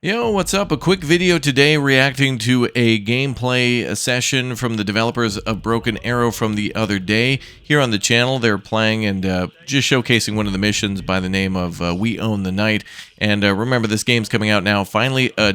Yo, what's up? A quick video today reacting to a gameplay session from the developers of Broken Arrow from the other day. Here on the channel, they're playing and just showcasing one of the missions by the name of We Own the Night. And remember, this game's coming out now. Finally, a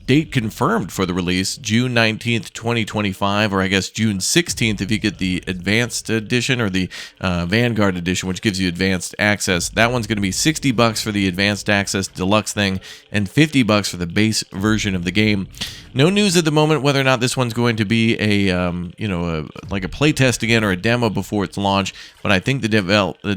date confirmed for the release, June 19th, 2025, or I guess June 16th if you get the Advanced Edition or the Vanguard Edition, which gives you advanced access. That one's going to be $60 for the Advanced Access Deluxe thing and $50 for the base version of the game. No news at the moment whether or not this one's going to be like a playtest again or a demo before its launch, but I think the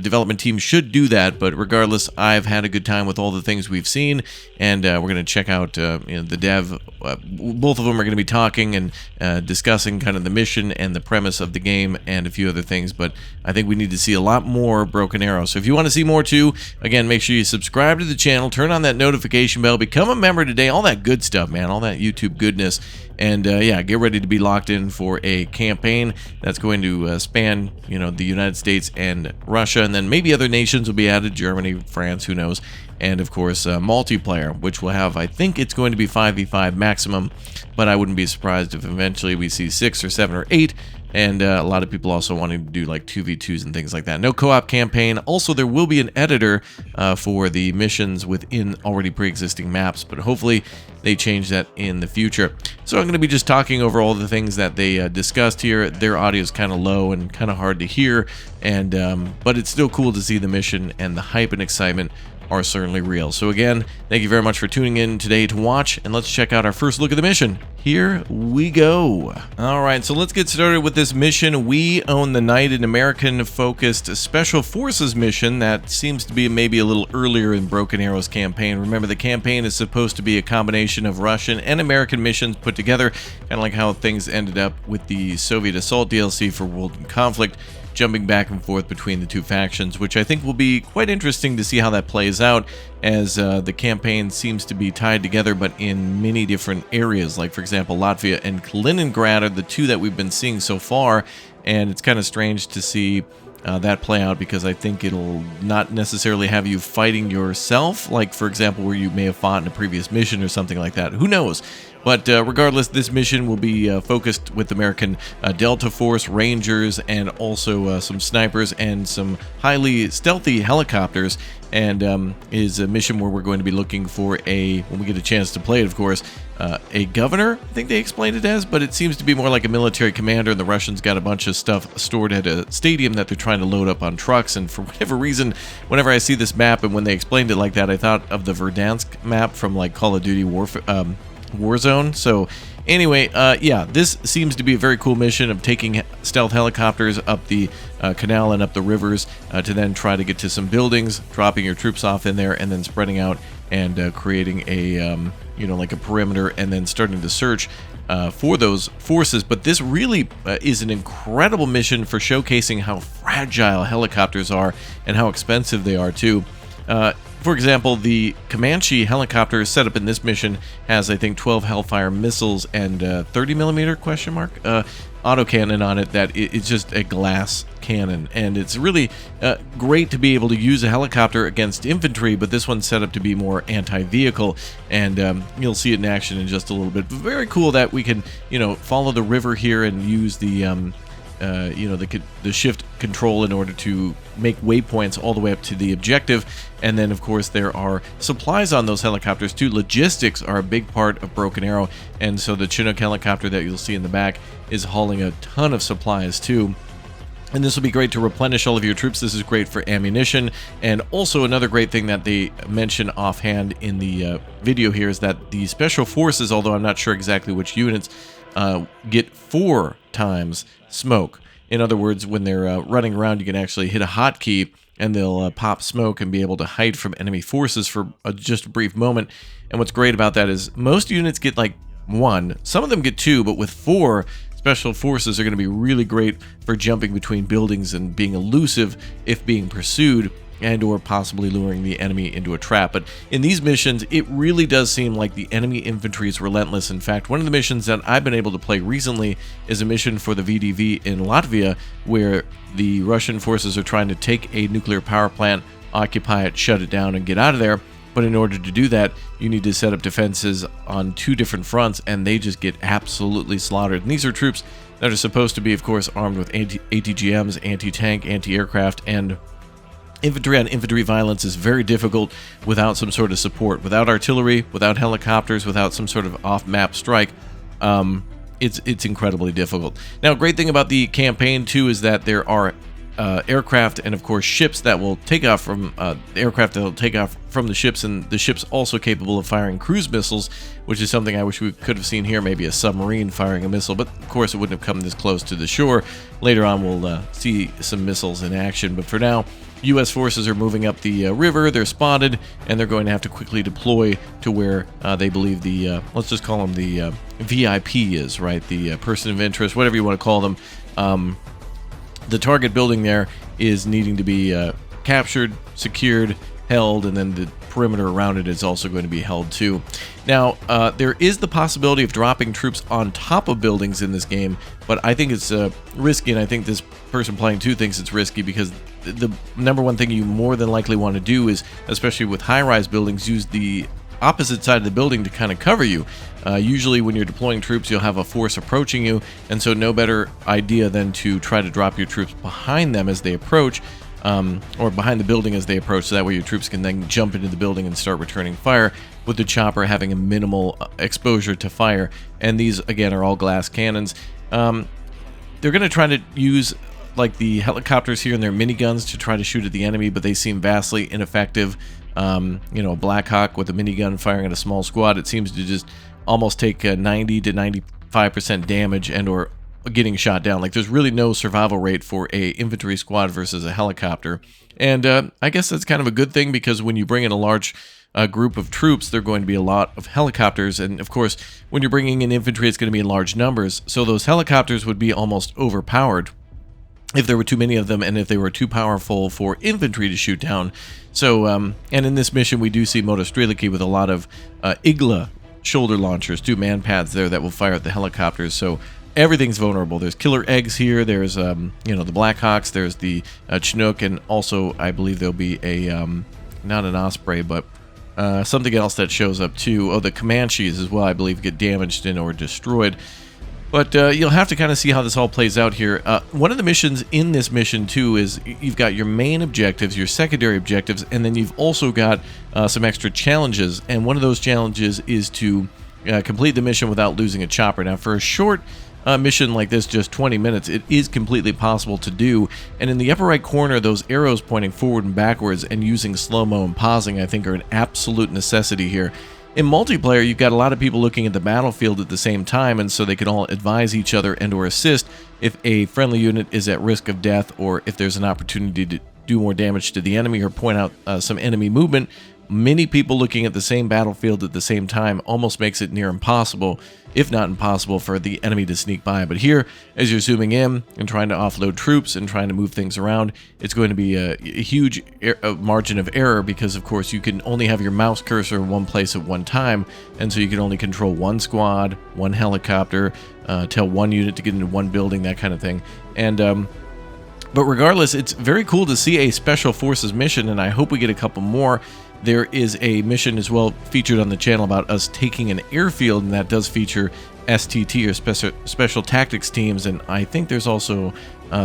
development team should do that. But regardless, I've had a good time with all the things we've seen, and we're going to check out the dev. Both of them are going to be talking and discussing kind of the mission and the premise of the game and a few other things, but I think we need to see a lot more Broken Arrow. So if you want to see more too, again, make sure you subscribe to the channel, turn on that notification bell, become a member today, all that good stuff, man, all that YouTube goodness, and yeah, get ready to be locked in for a campaign that's going to span, the United States and Russia, and then maybe other nations will be added, Germany, France, who knows, and of course multiplayer, which will have, I think it's going to be 5v5 maximum, but I wouldn't be surprised if eventually we see 6 or 7 or 8, and a lot of people also wanting to do like 2v2s and things like that. No co-op campaign. Also, there will be an editor for the missions within already pre-existing maps, but hopefully they change that in the future. So I'm going to be just talking over all the things that they discussed here. Their audio is kind of low and kind of hard to hear, and but it's still cool to see the mission, and the hype and excitement are certainly real. So again, thank you very much for tuning in today to watch, and let's check out our first look at the mission. Here we go. Alright, so let's get started with this mission. We Own the Night, an American-focused Special Forces mission that seems to be maybe a little earlier in Broken Arrow's campaign. Remember, the campaign is supposed to be a combination of Russian and American missions put together, kind of like how things ended up with the Soviet Assault DLC for World in Conflict, jumping back and forth between the two factions, which I think will be quite interesting to see how that plays out, as the campaign seems to be tied together but in many different areas. Like, for example, Latvia and Kaliningrad are the two that we've been seeing so far, and it's kind of strange to see that play out, because I think it'll not necessarily have you fighting yourself, like, for example, where you may have fought in a previous mission or something like that. Who knows? But regardless, this mission will be focused with American Delta Force, Rangers, and also some snipers and some highly stealthy helicopters, and is a mission where we're going to be looking for when we get a chance to play it, of course, a governor, I think they explained it as, but it seems to be more like a military commander, and the Russians got a bunch of stuff stored at a stadium that they're trying to load up on trucks, and for whatever reason, whenever I see this map, and when they explained it like that, I thought of the Verdansk map from like Call of Duty Warzone. So anyway, yeah, this seems to be a very cool mission of taking stealth helicopters up the canal and up the rivers to then try to get to some buildings, dropping your troops off in there, and then spreading out and creating a like a perimeter, and then starting to search for those forces. But this really is an incredible mission for showcasing how fragile helicopters are and how expensive they are too. For example, the Comanche helicopter set up in this mission has, I think, 12 Hellfire missiles and 30mm ? Autocannon on it. That it's just a glass cannon, and it's really great to be able to use a helicopter against infantry, but this one's set up to be more anti-vehicle, and you'll see it in action in just a little bit. But very cool that we can follow the river here and use the the shift control in order to make waypoints all the way up to the objective. And then, of course, there are supplies on those helicopters too. Logistics are a big part of Broken Arrow, and so the Chinook helicopter that you'll see in the back is hauling a ton of supplies too. And this will be great to replenish all of your troops. This is great for ammunition. And also another great thing that they mention offhand in the video here is that the Special Forces, although I'm not sure exactly which units, get 4 times smoke. In other words, when they're running around, you can actually hit a hotkey and they'll pop smoke and be able to hide from enemy forces for just a brief moment. And what's great about that is most units get like 1, some of them get 2, but with 4, Special Forces are going to be really great for jumping between buildings and being elusive if being pursued, and or possibly luring the enemy into a trap. But in these missions, it really does seem like the enemy infantry is relentless. In fact, one of the missions that I've been able to play recently is a mission for the VDV in Latvia, where the Russian forces are trying to take a nuclear power plant, occupy it, shut it down, and get out of there. But in order to do that, you need to set up defenses on 2 different fronts, and they just get absolutely slaughtered. And these are troops that are supposed to be, of course, armed with ATGMs, anti-tank, anti-aircraft, and infantry on infantry violence is very difficult without some sort of support. Without artillery, without helicopters, without some sort of off-map strike, it's incredibly difficult. Now, a great thing about the campaign, too, is that there are aircraft and, of course, ships that will take off from aircraft that will take off from the ships, and the ships also capable of firing cruise missiles, which is something I wish we could have seen here. Maybe a submarine firing a missile, but of course it wouldn't have come this close to the shore. Later on, we'll see some missiles in action, but for now, U.S. forces are moving up the river. They're spotted, and they're going to have to quickly deploy to where they believe the let's just call them the VIP is, right? The person of interest, whatever you want to call them. The target building there is needing to be captured, secured, held, and then the perimeter around it is also going to be held too. Now, there is the possibility of dropping troops on top of buildings in this game, but I think it's risky, and I think this person playing too thinks it's risky, because the number one thing you more than likely want to do is, especially with high-rise buildings, use the opposite side of the building to kind of cover you. Usually when you're deploying troops, you'll have a force approaching you, and so no better idea than to try to drop your troops behind them as they approach, or behind the building as they approach, so that way your troops can then jump into the building and start returning fire, with the chopper having a minimal exposure to fire. And these, again, are all glass cannons. They're going to try to use like the helicopters here and their miniguns to try to shoot at the enemy, but they seem vastly ineffective. You know, a Black Hawk with a minigun firing at a small squad, it seems to just almost take 90 to 95% damage and or getting shot down. Like, there's really no survival rate for a infantry squad versus a helicopter. And I guess that's kind of a good thing, because when you bring in a large group of troops, there are going to be a lot of helicopters, and of course when you're bringing in infantry, it's going to be in large numbers, so those helicopters would be almost overpowered if there were too many of them, and if they were too powerful for infantry to shoot down. So, and in this mission, we do see Motostreliki with a lot of Igla shoulder launchers, 2 man pads there that will fire at the helicopters. So everything's vulnerable. There's killer eggs here. There's, you know, the Black Hawks. There's the Chinook, and also I believe there'll be a, not an Osprey, but something else that shows up too. Oh, the Comanches as well, I believe, get damaged and or destroyed. But you'll have to kind of see how this all plays out here. One of the missions in this mission, too, is you've got your main objectives, your secondary objectives, and then you've also got some extra challenges. And one of those challenges is to complete the mission without losing a chopper. Now, for a short mission like this, just 20 minutes, it is completely possible to do. And in the upper right corner, those arrows pointing forward and backwards and using slow-mo and pausing, I think, are an absolute necessity here. In multiplayer, you've got a lot of people looking at the battlefield at the same time, and so they can all advise each other and or assist if a friendly unit is at risk of death, or if there's an opportunity to do more damage to the enemy or point out some enemy movement. Many people looking at the same battlefield at the same time almost makes it near impossible, if not impossible, for the enemy to sneak by. But here, as you're zooming in and trying to offload troops and trying to move things around, it's going to be a huge margin of error, because, of course, you can only have your mouse cursor in one place at one time, and so you can only control one squad, one helicopter, tell one unit to get into one building, that kind of thing. And but regardless, it's very cool to see a Special Forces mission, and I hope we get a couple more. There is a mission as well featured on the channel about us taking an airfield, and that does feature STT, or Special Tactics teams, and I think there's also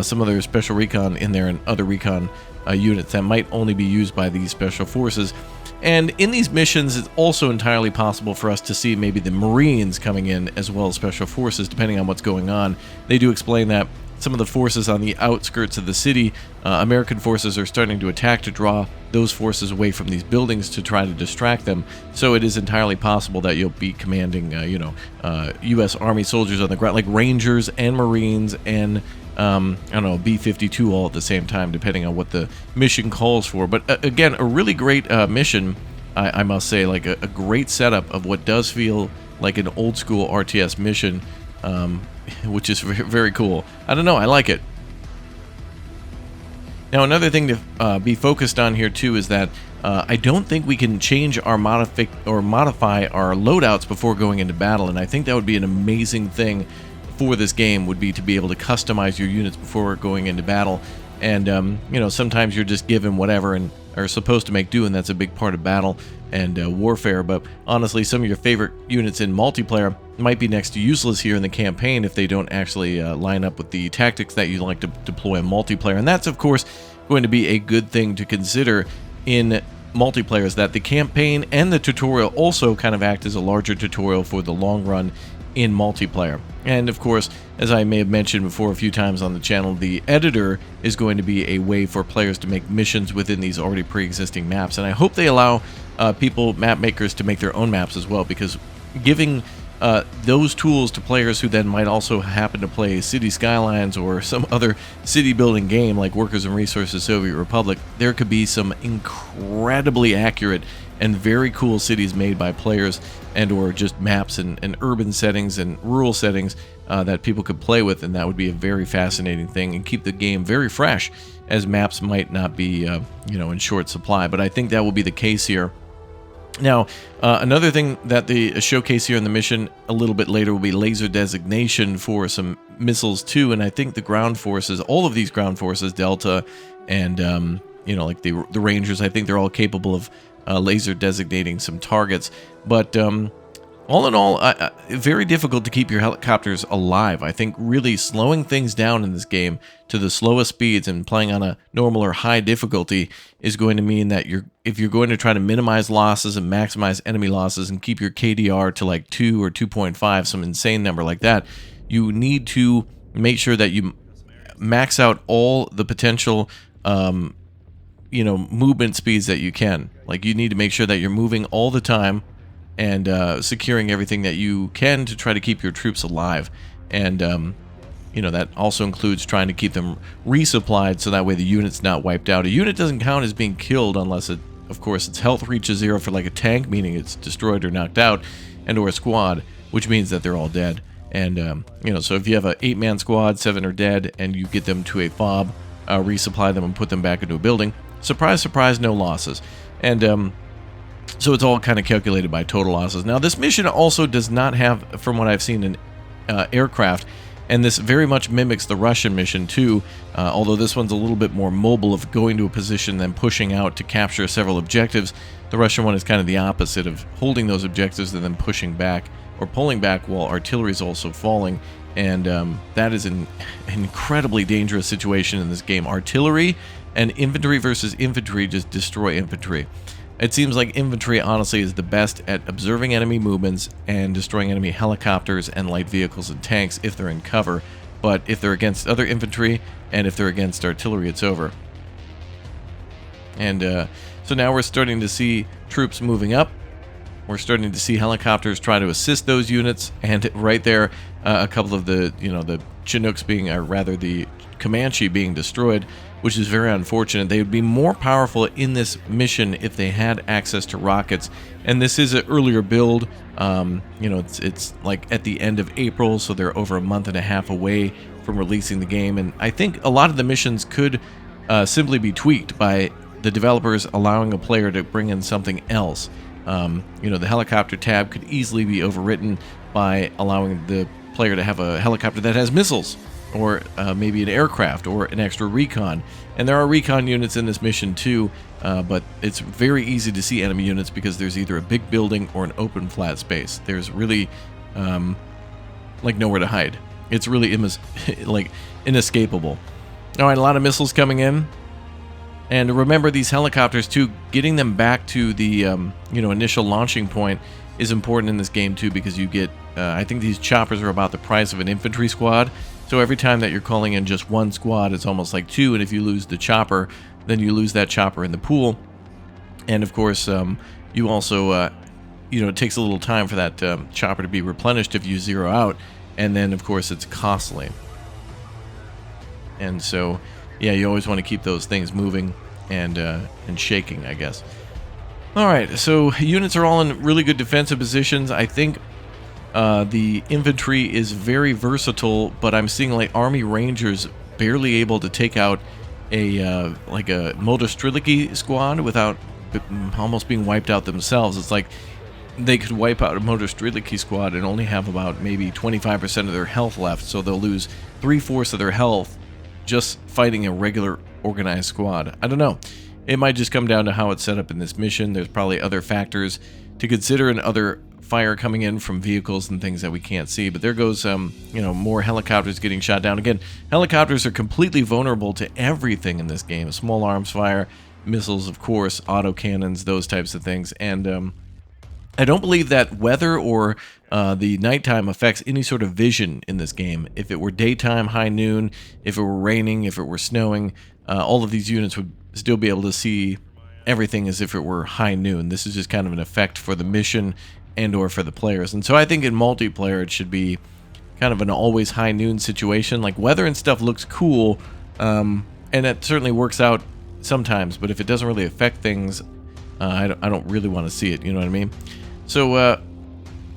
some other Special Recon in there and other recon units that might only be used by these Special Forces. And in these missions, it's also entirely possible for us to see maybe the Marines coming in as well as Special Forces, depending on what's going on. They do explain that some of the forces on the outskirts of the city, American forces are starting to attack to draw those forces away from these buildings to try to distract them. So it is entirely possible that you'll be commanding, you know, U.S. Army soldiers on the ground, like Rangers and Marines and, I don't know, B-52 all at the same time, depending on what the mission calls for. But again, a really great mission, I must say, like a great setup of what does feel like an old school RTS mission, which is very cool. I don't know, I like it. Now, another thing to be focused on here too is that I don't think we can change our modify our loadouts before going into battle, and I think that would be an amazing thing for this game, would be to be able to customize your units before going into battle. And you know, sometimes you're just given whatever and are supposed to make do, and that's a big part of battle. and warfare. But honestly, some of your favorite units in multiplayer might be next to useless here in the campaign if they don't actually line up with the tactics that you like to deploy in multiplayer. And that's, of course, going to be a good thing to consider in multiplayer, is that the campaign and the tutorial also kind of act as a larger tutorial for the long run in multiplayer. And of course, as I may have mentioned before a few times on the channel, the editor is going to be a way for players to make missions within these already pre-existing maps. And I hope they allow map makers to make their own maps as well, because giving those tools to players who then might also happen to play City Skylines or some other city building game like Workers and Resources Soviet Republic, there could be some incredibly accurate and very cool cities made by players, and or just maps and urban settings and rural settings that people could play with, and that would be a very fascinating thing and keep the game very fresh, as maps might not be in short supply. But I think that will be the case here. Now, another thing that they showcase here in the mission a little bit later will be laser designation for some missiles too, and I think the ground forces, all of these ground forces, Delta and like the Rangers, I think they're all capable of laser designating some targets. But all in all, very difficult to keep your helicopters alive. I think really slowing things down in this game to the slowest speeds and playing on a normal or high difficulty is going to mean that if you're going to try to minimize losses and maximize enemy losses and keep your KDR to like 2 or 2.5, some insane number like that, you need to make sure that you max out all the potential movement speeds that you can. Like, you need to make sure that you're moving all the time and securing everything that you can to try to keep your troops alive. And that also includes trying to keep them resupplied, so that way the unit's not wiped out. A unit doesn't count as being killed unless of course its health reaches 0 for like a tank, meaning it's destroyed or knocked out, and or a squad, which means that they're all dead. And so if you have an 8-man squad, 7 are dead, and you get them to a fob, resupply them and put them back into a building, surprise, surprise, no losses. And so it's all kind of calculated by total losses. Now, this mission also does not have, from what I've seen, an aircraft, and this very much mimics the Russian mission too, although this one's a little bit more mobile of going to a position then pushing out to capture several objectives. The Russian one is kind of the opposite, of holding those objectives and then pushing back or pulling back while artillery is also falling. And that is an incredibly dangerous situation in this game. Artillery and infantry versus infantry just destroy infantry. It seems like infantry, honestly, is the best at observing enemy movements and destroying enemy helicopters and light vehicles and tanks if they're in cover. But if they're against other infantry and if they're against artillery, it's over. And so now we're starting to see troops moving up. We're starting to see helicopters try to assist those units. And right there, a couple of the Chinooks being, or rather the Comanche being destroyed, which is very unfortunate. They would be more powerful in this mission if they had access to rockets. And this is an earlier build. It's like at the end of April, so they're over a month and a half away from releasing the game. And I think a lot of the missions could simply be tweaked by the developers allowing a player to bring in something else. The helicopter tab could easily be overwritten by allowing the player to have a helicopter that has missiles, or maybe an aircraft, or an extra recon. And there are recon units in this mission too, but it's very easy to see enemy units because there's either a big building or an open flat space. There's really like nowhere to hide. It's really inescapable. All right, a lot of missiles coming in. And remember, these helicopters too, getting them back to the initial launching point is important in this game too, because you get I think these choppers are about the price of an infantry squad. So every time that you're calling in just one squad, it's almost like 2, and if you lose the chopper, then you lose that chopper in the pool. And of course, you also, it takes a little time for that chopper to be replenished if you zero out, and then of course it's costly. And so, yeah, you always want to keep those things moving and shaking, I guess. All right, so units are all in really good defensive positions. I think the infantry is very versatile, but I'm seeing like Army Rangers barely able to take out a Motostreliki squad without almost being wiped out themselves. It's like they could wipe out a Motostreliki squad and only have about maybe 25% of their health left, so they'll lose 3/4 of their health just fighting a regular organized squad. I don't know. it might just come down to how it's set up in this mission. There's probably other factors to consider and other fire coming in from vehicles and things that we can't see. But there goes, more helicopters getting shot down. Again, helicopters are completely vulnerable to everything in this game. Small arms fire, missiles, of course, autocannons, those types of things. And I don't believe that weather or the nighttime affects any sort of vision in this game. If it were daytime, high noon, if it were raining, if it were snowing, all of these units would still be able to see everything as if it were high noon. This is just kind of an effect for the mission and or for the players. And so I think in multiplayer it should be kind of an always high noon situation. Like weather and stuff looks cool, and it certainly works out sometimes, but if it doesn't really affect things, I don't really want to see it, you know what I mean? So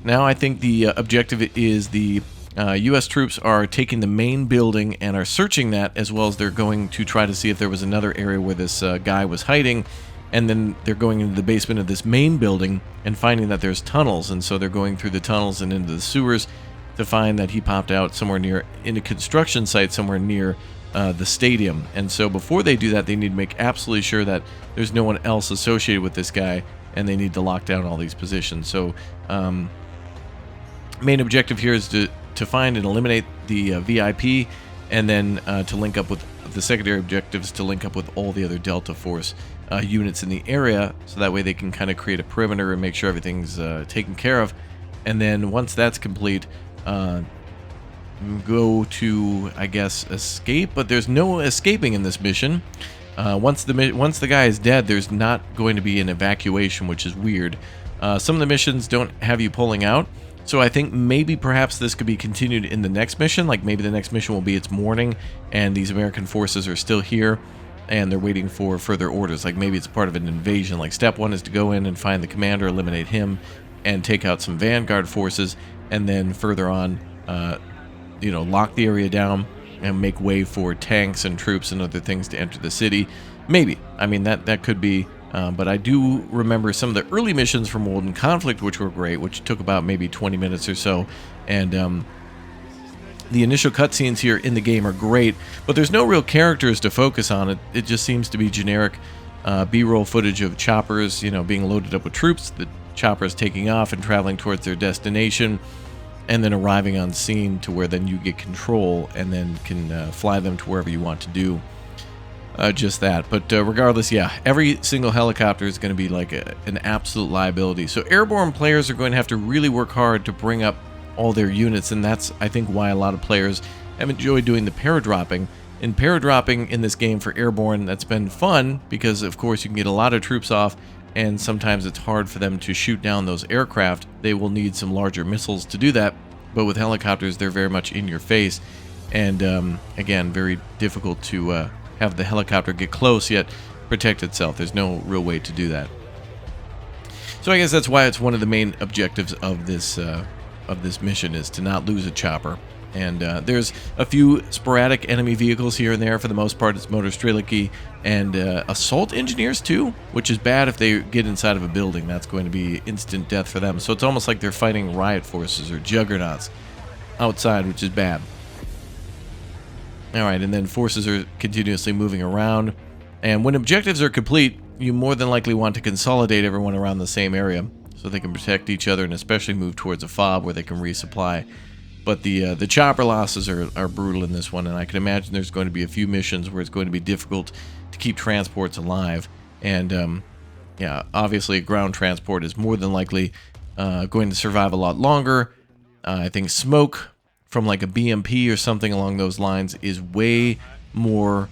now I think the objective is the U.S. troops are taking the main building and are searching that, as well as they're going to try to see if there was another area where this guy was hiding, and then they're going into the basement of this main building and finding that there's tunnels, and so they're going through the tunnels and into the sewers to find that he popped out somewhere near, in a construction site somewhere near the stadium. And so before they do that, they need to make absolutely sure that there's no one else associated with this guy, and they need to lock down all these positions. So main objective here is to find and eliminate the VIP, and then to link up with the secondary objectives, to link up with all the other Delta Force units in the area, so that way they can kind of create a perimeter and make sure everything's taken care of. And then once that's complete, go to, I guess, escape, but there's no escaping in this mission. Once the guy is dead, there's not going to be an evacuation, which is weird. Some of the missions don't have you pulling out, so I think maybe perhaps this could be continued in the next mission. Like maybe the next mission will be it's morning and these American forces are still here and they're waiting for further orders. Like maybe it's part of an invasion. Like step one is to go in and find the commander, eliminate him, and take out some vanguard forces, and then further on, lock the area down and make way for tanks and troops and other things to enter the city. Maybe. I mean, that could be. But I do remember some of the early missions from World in Conflict, which were great, which took about maybe 20 minutes or so. And the initial cutscenes here in the game are great, but there's no real characters to focus on. It just seems to be generic B-roll footage of choppers, being loaded up with troops, the choppers taking off and traveling towards their destination, and then arriving on scene to where then you get control and then can fly them to wherever you want to do. Just that. But regardless, yeah, every single helicopter is going to be like an absolute liability. So airborne players are going to have to really work hard to bring up all their units, and that's, I think, why a lot of players have enjoyed doing the paradropping. And paradropping in this game for airborne, that's been fun because, of course, you can get a lot of troops off, and sometimes it's hard for them to shoot down those aircraft. They will need some larger missiles to do that, but with helicopters, they're very much in your face, and again, very difficult to have the helicopter get close yet protect itself. There's no real way to do that. So I guess that's why it's one of the main objectives of this mission, is to not lose a chopper. And there's a few sporadic enemy vehicles here and there. For the most part, it's motor strelicky and assault engineers too, which is bad if they get inside of a building. That's going to be instant death for them. So it's almost like they're fighting riot forces or juggernauts outside, which is bad. Alright, and then forces are continuously moving around. And when objectives are complete, you more than likely want to consolidate everyone around the same area so they can protect each other and especially move towards a fob where they can resupply. But the chopper losses are brutal in this one, and I can imagine there's going to be a few missions where it's going to be difficult to keep transports alive. And yeah, obviously a ground transport is more than likely going to survive a lot longer. I think smoke from like a BMP or something along those lines is way more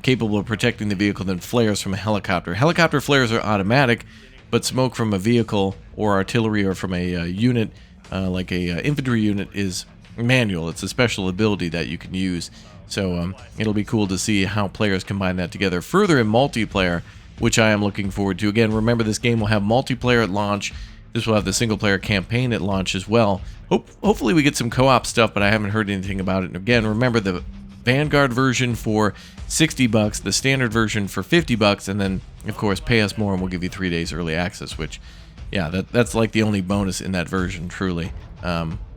capable of protecting the vehicle than flares from a helicopter. Helicopter flares are automatic, but smoke from a vehicle or artillery or from a unit, like a infantry unit, is manual. It's a special ability that you can use. So it'll be cool to see how players combine that together further in multiplayer, which I am looking forward to. Again, remember, this game will have multiplayer at launch. This will have the single-player campaign at launch as well. Hopefully we get some co-op stuff, but I haven't heard anything about it. And again, remember, the Vanguard version for $60, the standard version for $50, and then, of course, pay us more and we'll give you 3 days early access, which, yeah, that's like the only bonus in that version, truly.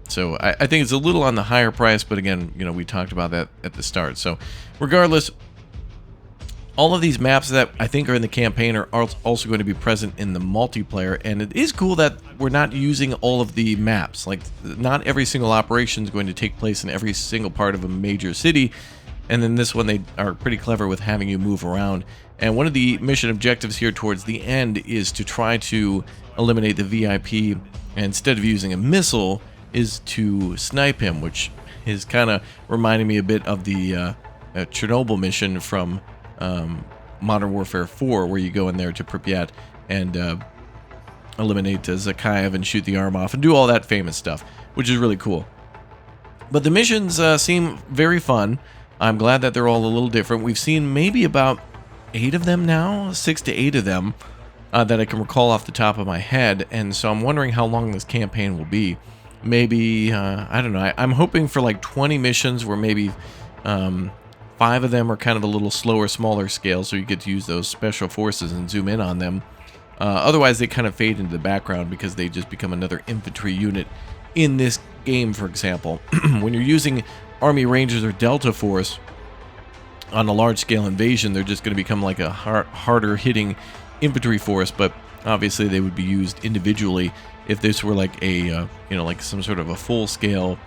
So I think it's a little on the higher price, but again, we talked about that at the start. So regardless, all of these maps that I think are in the campaign are also going to be present in the multiplayer, and it is cool that we're not using all of the maps. Like, not every single operation is going to take place in every single part of a major city, and then this one they are pretty clever with having you move around. And one of the mission objectives here towards the end is to try to eliminate the VIP, and instead of using a missile, is to snipe him, which is kind of reminding me a bit of the Chernobyl mission from Modern Warfare 4, where you go in there to Pripyat and eliminate Zakayev and shoot the arm off and do all that famous stuff, which is really cool. But the missions seem very fun. I'm glad that they're all a little different. We've seen maybe about 8 of them now, 6 to 8 of them that I can recall off the top of my head, and so I'm wondering how long this campaign will be. Maybe, I don't know, I'm hoping for like 20 missions where maybe 5 of them are kind of a little slower, smaller scale, so you get to use those special forces and zoom in on them. Otherwise, they kind of fade into the background because they just become another infantry unit in this game, for example. When you're using Army Rangers or Delta Force on a large-scale invasion, they're just going to become like a harder-hitting infantry force, but obviously they would be used individually if this were like a, like some sort of a full-scale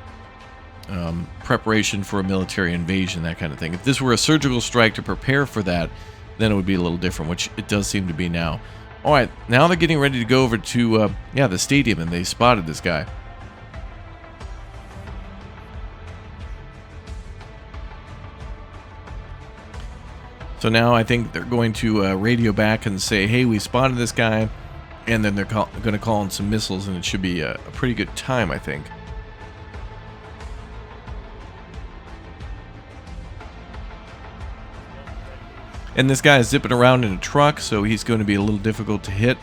preparation for a military invasion, that kind of thing. If this were a surgical strike to prepare for that, then it would be a little different, which it does seem to be now. All right, now they're getting ready to go over to, the stadium, and they spotted this guy. So now I think they're going to radio back and say, hey, we spotted this guy, and then they're going to call in some missiles, and it should be a pretty good time, I think. And this guy is zipping around in a truck, so he's going to be a little difficult to hit.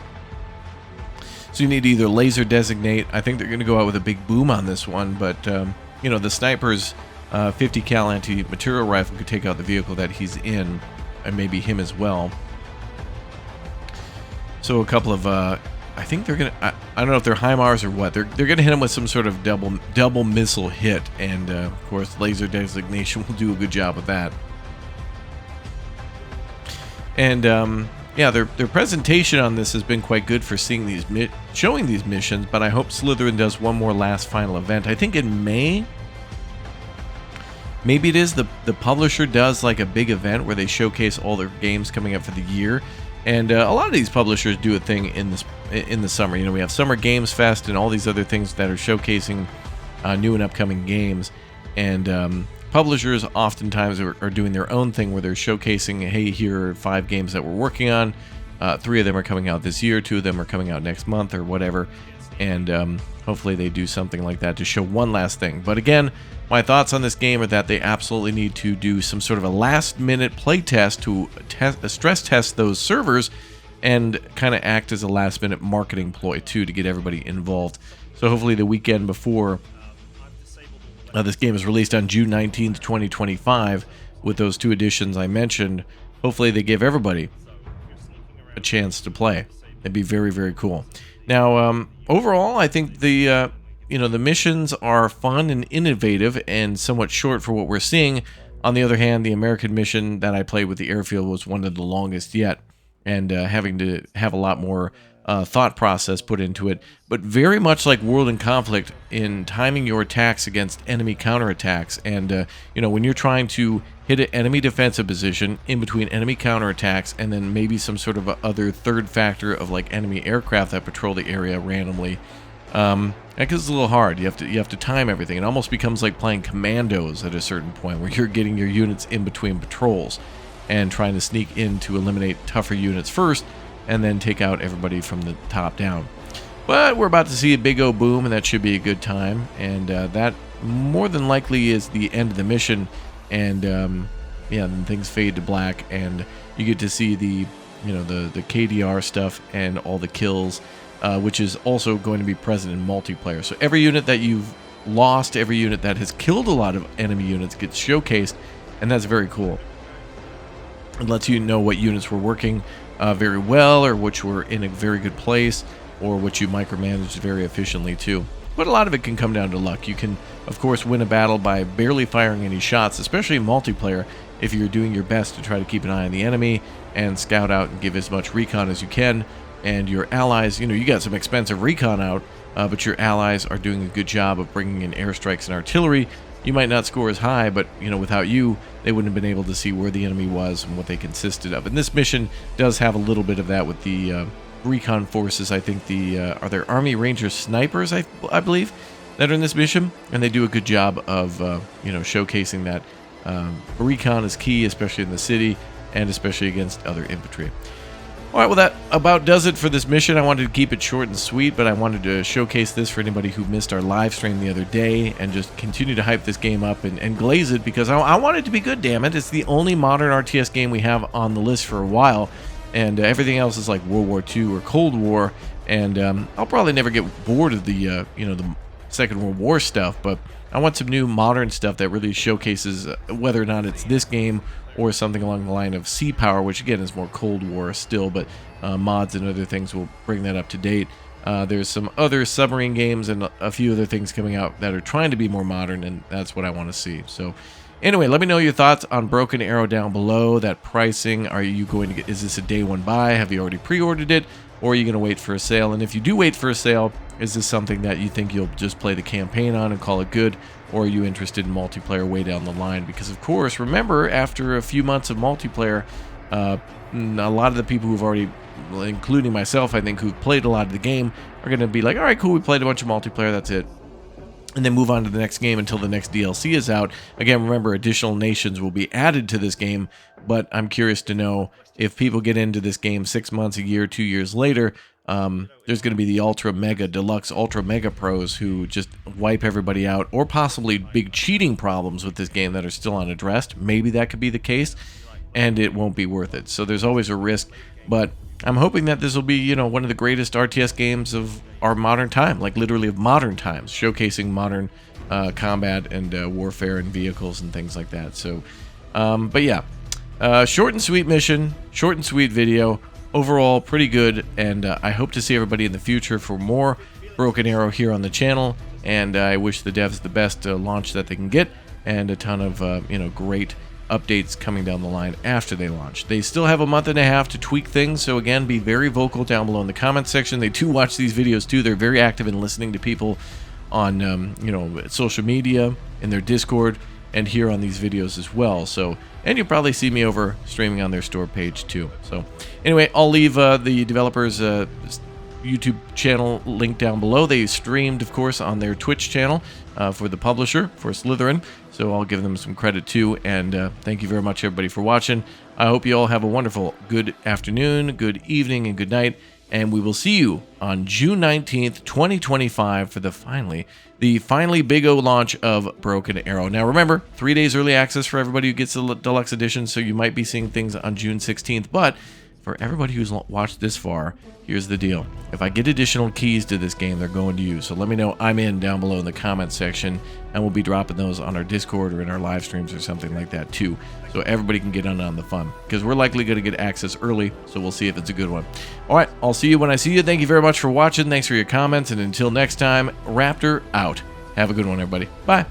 So you need to either laser designate. I think they're going to go out with a big boom on this one, but, the sniper's 50 cal anti-material rifle could take out the vehicle that he's in, and maybe him as well. So a couple of, I think they're going to, I don't know if they're HIMARS or what. They're going to hit him with some sort of double missile hit, and of course laser designation will do a good job with that. And their presentation on this has been quite good for seeing showing these missions, but I hope Slytherin does one more last final event. I think in May, maybe it is, the publisher does like a big event where they showcase all their games coming up for the year. And a lot of these publishers do a thing in the summer. We have Summer Games Fest and all these other things that are showcasing new and upcoming games. And publishers oftentimes are doing their own thing where they're showcasing, hey, here are 5 games that we're working on. 3 of them are coming out this year, 2 of them are coming out next month or whatever. And hopefully they do something like that to show one last thing. But again, my thoughts on this game are that they absolutely need to do some sort of a last-minute play test to stress test those servers and kind of act as a last-minute marketing ploy, too, to get everybody involved. So hopefully the weekend before this game is released on June 19th, 2025, with those 2 editions I mentioned, hopefully they give everybody a chance to play. It'd be very, very cool. Now, overall, I think the missions are fun and innovative and somewhat short for what we're seeing. On the other hand, the American mission that I played with the airfield was one of the longest yet, and having to have a lot more thought process put into it, but very much like World in Conflict in timing your attacks against enemy counterattacks. And when you're trying to hit an enemy defensive position in between enemy counterattacks, and then maybe some sort of other third factor of like enemy aircraft that patrol the area randomly, that gets a little hard. You have to time everything. It almost becomes like playing Commandos at a certain point, where you're getting your units in between patrols and trying to sneak in to eliminate tougher units first, and then take out everybody from the top down. But we're about to see a big old boom, and that should be a good time. And that more than likely is the end of the mission. And then things fade to black, and you get to see the KDR stuff and all the kills, which is also going to be present in multiplayer. So every unit that you've lost, every unit that has killed a lot of enemy units gets showcased, and that's very cool. It lets you know what units were working very well, or which were in a very good place, or which you micromanaged very efficiently too. but a lot of it can come down to luck. You can, of course, win a battle by barely firing any shots, especially in multiplayer, if you're doing your best to try to keep an eye on the enemy and scout out and give as much recon as you can. And your allies, you got some expensive recon out, but your allies are doing a good job of bringing in airstrikes and artillery. You might not score as high, but without you, they wouldn't have been able to see where the enemy was and what they consisted of. And this mission does have a little bit of that with the recon forces. I think are there Army Ranger snipers, I believe, that are in this mission, and they do a good job of showcasing that recon is key, especially in the city and especially against other infantry. All right, well, that about does it for this mission. I wanted to keep it short and sweet, but I wanted to showcase this for anybody who missed our live stream the other day and just continue to hype this game up and glaze it, because I want it to be good, damn it. It's the only modern RTS game we have on the list for a while, and everything else is like World War II or Cold War, and I'll probably never get bored of the Second World War stuff, but I want some new modern stuff that really showcases whether or not it's this game or something along the line of Sea Power, which again is more Cold War still, but mods and other things will bring that up to date. There's some other submarine games and a few other things coming out that are trying to be more modern, and that's what I want to see. So anyway, let me know your thoughts on Broken Arrow down below. That pricing, are you going to get, is this a day one buy? Have you already pre-ordered it? Or are you going to wait for a sale? And if you do wait for a sale, is this something that you think you'll just play the campaign on and call it good? Or are you interested in multiplayer way down the line? Because, of course, remember, after a few months of multiplayer, a lot of the people who've already, including myself, I think, who've played a lot of the game, are going to be like, all right, cool, we played a bunch of multiplayer, that's it. And then move on to the next game until the next DLC is out. Again, remember, additional nations will be added to this game, but I'm curious to know if people get into this game 6 months, a year, 2 years later, there's going to be the Ultra Mega Deluxe Ultra Mega Pros who just wipe everybody out, or possibly big cheating problems with this game that are still unaddressed. Maybe that could be the case, and it won't be worth it. So there's always a risk, but I'm hoping that this will be, one of the greatest RTS games of our modern time, like literally of modern times, showcasing modern combat and warfare and vehicles and things like that. So, but yeah, short and sweet mission, short and sweet video. Overall, pretty good, and I hope to see everybody in the future for more Broken Arrow here on the channel, and I wish the devs the best launch that they can get, and a ton of, great updates coming down the line after they launch. They still have a month and a half to tweak things, so again, be very vocal down below in the comments section. They do watch these videos too. They're very active in listening to people on, social media, in their Discord, and here on these videos as well. So, and you'll probably see me over streaming on their store page too. So anyway, I'll leave the developers YouTube channel link down below. They streamed, of course, on their Twitch channel for the publisher, for Slytherin, so I'll give them some credit too. And thank you very much, everybody, for watching. I hope you all have a wonderful good afternoon, good evening, and good night, and we will see you on June 19th, 2025 for the finally Big O launch of Broken Arrow. Now remember, 3 days early access for everybody who gets the deluxe edition, so you might be seeing things on June 16th, but for everybody who's watched this far, here's the deal. If I get additional keys to this game, they're going to you. So let me know I'm in down below in the comments section, and we'll be dropping those on our Discord or in our live streams or something like that too, so everybody can get in on the fun, because we're likely going to get access early, so we'll see if it's a good one. All right, I'll see you when I see you. Thank you very much for watching. Thanks for your comments, and until next time, Raptor out. Have a good one, everybody. Bye.